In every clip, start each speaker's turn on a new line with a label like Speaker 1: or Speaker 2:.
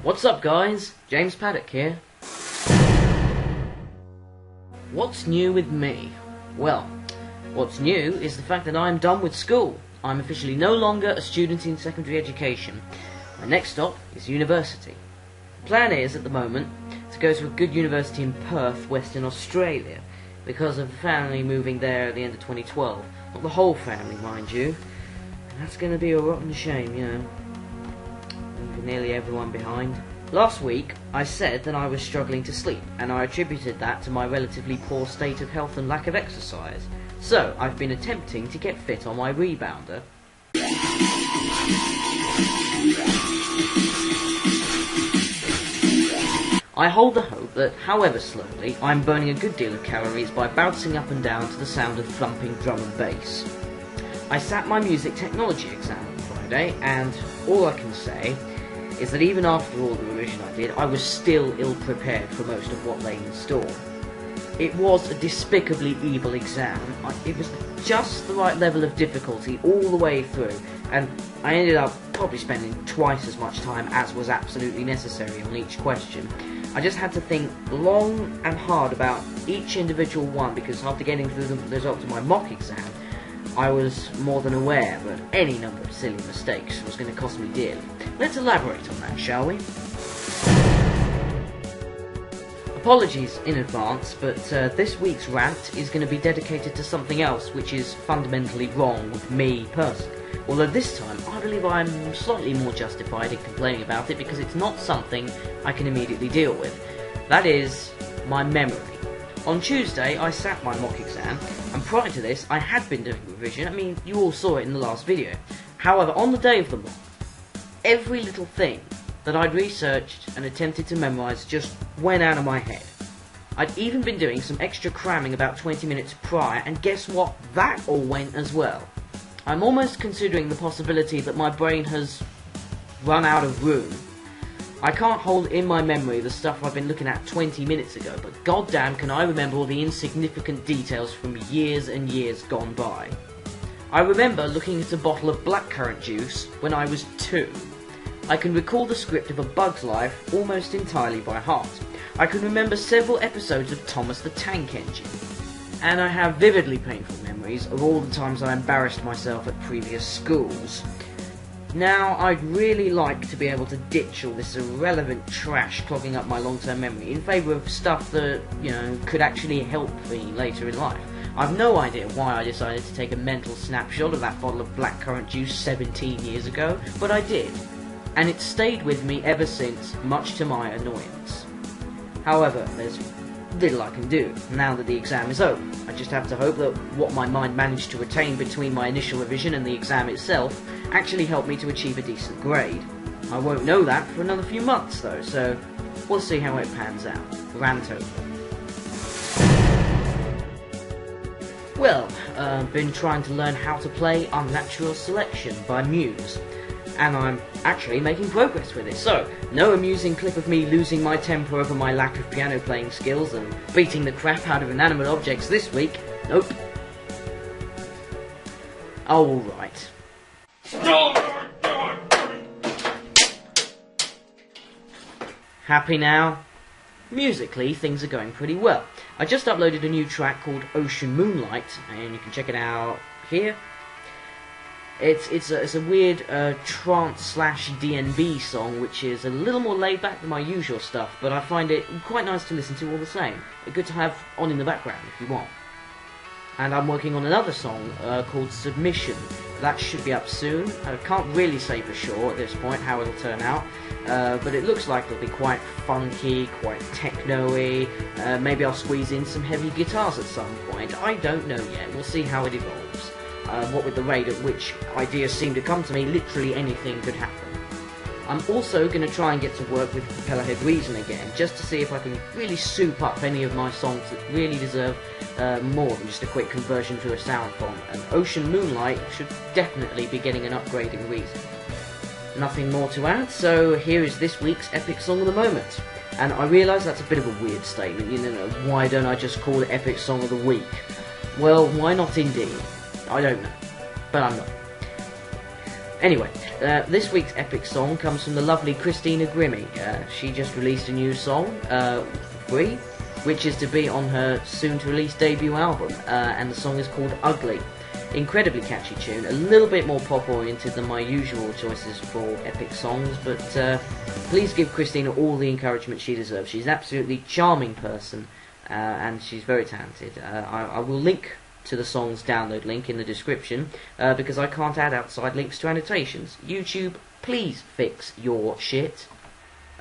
Speaker 1: What's up guys, James Paddock here. What's new with me? Well, what's new is the fact that I'm done with school. I'm officially no longer a student in secondary education. My next stop is university. The plan is, at the moment, to go to a good university in Perth, Western Australia, because of the family moving there at the end of 2012. Not the whole family, mind you. And that's going to be a rotten shame, you know. Leaving nearly everyone behind. Last week, I said that I was struggling to sleep, and I attributed that to my relatively poor state of health and lack of exercise. So, I've been attempting to get fit on my rebounder. I hold the hope that, however slowly, I'm burning a good deal of calories by bouncing up and down to the sound of thumping drum and bass. I sat my music technology exam on Friday, and all I can say is that even after all the revision I did, I was still ill-prepared for most of what lay in store. It was a despicably evil exam. It was just the right level of difficulty all the way through, and I ended up probably spending twice as much time as was absolutely necessary on each question. I just had to think long and hard about each individual one, because after getting through the results of my mock exam, I was more than aware that any number of silly mistakes was going to cost me dearly. Let's elaborate on that, shall we? Apologies in advance, but this week's rant is going to be dedicated to something else which is fundamentally wrong with me personally. Although this time, I believe I'm slightly more justified in complaining about it because it's not something I can immediately deal with. That is, my memory. On Tuesday, I sat my mock exam, and prior to this, I had been doing revision. I mean, you all saw it in the last video. However, on the day of the mock, every little thing that I'd researched and attempted to memorise just went out of my head. I'd even been doing some extra cramming about 20 minutes prior, and guess what? That all went as well. I'm almost considering the possibility that my brain has run out of room. I can't hold in my memory the stuff I've been looking at 20 minutes ago, but goddamn can I remember all the insignificant details from years and years gone by. I remember looking at a bottle of blackcurrant juice when I was 2. I can recall the script of A Bug's Life almost entirely by heart. I can remember several episodes of Thomas the Tank Engine. And I have vividly painful memories of all the times I embarrassed myself at previous schools. Now, I'd really like to be able to ditch all this irrelevant trash clogging up my long-term memory in favour of stuff that, you know, could actually help me later in life. I've no idea why I decided to take a mental snapshot of that bottle of blackcurrant juice 17 years ago, but I did. And it's stayed with me ever since, much to my annoyance. However, there's little I can do now that the exam is over. I just have to hope that what my mind managed to retain between my initial revision and the exam itself actually helped me to achieve a decent grade. I won't know that for another few months though, so we'll see how it pans out. Rant over. Well, I've been trying to learn how to play Unnatural Selection by Muse, and I'm actually making progress with it. So, no amusing clip of me losing my temper over my lack of piano playing skills and beating the crap out of inanimate objects this week. Nope. Oh, alright. Happy now? Musically, things are going pretty well. I just uploaded a new track called Ocean Moonlight, and you can check it out here. It's a weird trance/DnB song, which is a little more laid back than my usual stuff, but I find it quite nice to listen to all the same. Good to have on in the background if you want. And I'm working on another song called Submission. That should be up soon. I can't really say for sure at this point how it'll turn out, but it looks like it'll be quite funky, quite techno-y. Maybe I'll squeeze in some heavy guitars at some point. I don't know yet. We'll see how it evolves. What with the rate at which ideas seem to come to me, literally anything could happen. I'm also going to try and get to work with Propellerhead Reason again, just to see if I can really soup up any of my songs that really deserve more than just a quick conversion to a sound font, and Ocean Moonlight should definitely be getting an upgrade in Reason. Nothing more to add, so here is this week's Epic Song of the Moment. And I realise that's a bit of a weird statement, you know, why don't I just call it Epic Song of the Week? Well, why not indeed? I don't know, but I'm not. Anyway, this week's epic song comes from the lovely Christina Grimmie. She just released a new song, for free, which is to be on her soon-to-release debut album, and the song is called Ugly. Incredibly catchy tune, a little bit more pop-oriented than my usual choices for epic songs, but please give Christina all the encouragement she deserves. She's an absolutely charming person, and she's very talented. I will link to the song's download link in the description, because I can't add outside links to annotations. YouTube, please fix your shit.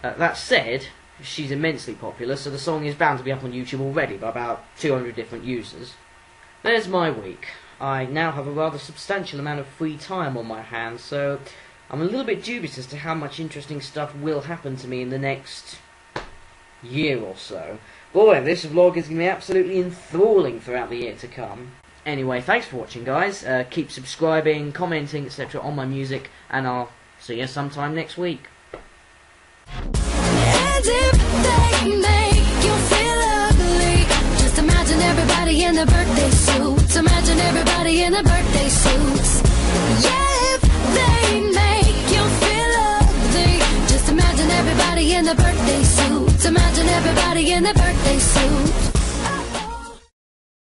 Speaker 1: That said, she's immensely popular, so the song is bound to be up on YouTube already by about 200 different users. There's my week. I now have a rather substantial amount of free time on my hands, so I'm a little bit dubious as to how much interesting stuff will happen to me in the next year or so. Boy, this vlog is going to be absolutely enthralling throughout the year to come. Anyway, thanks for watching, guys. Keep subscribing, commenting, etc. on my music, and I'll see you sometime next week.
Speaker 2: As if they make you feel ugly. Just imagine everybody in the birthday suits. Imagine everybody in the birthday suits. Yeah, if they make you feel ugly. Just imagine everybody in the birthday suits. Imagine everybody in the birthday suit.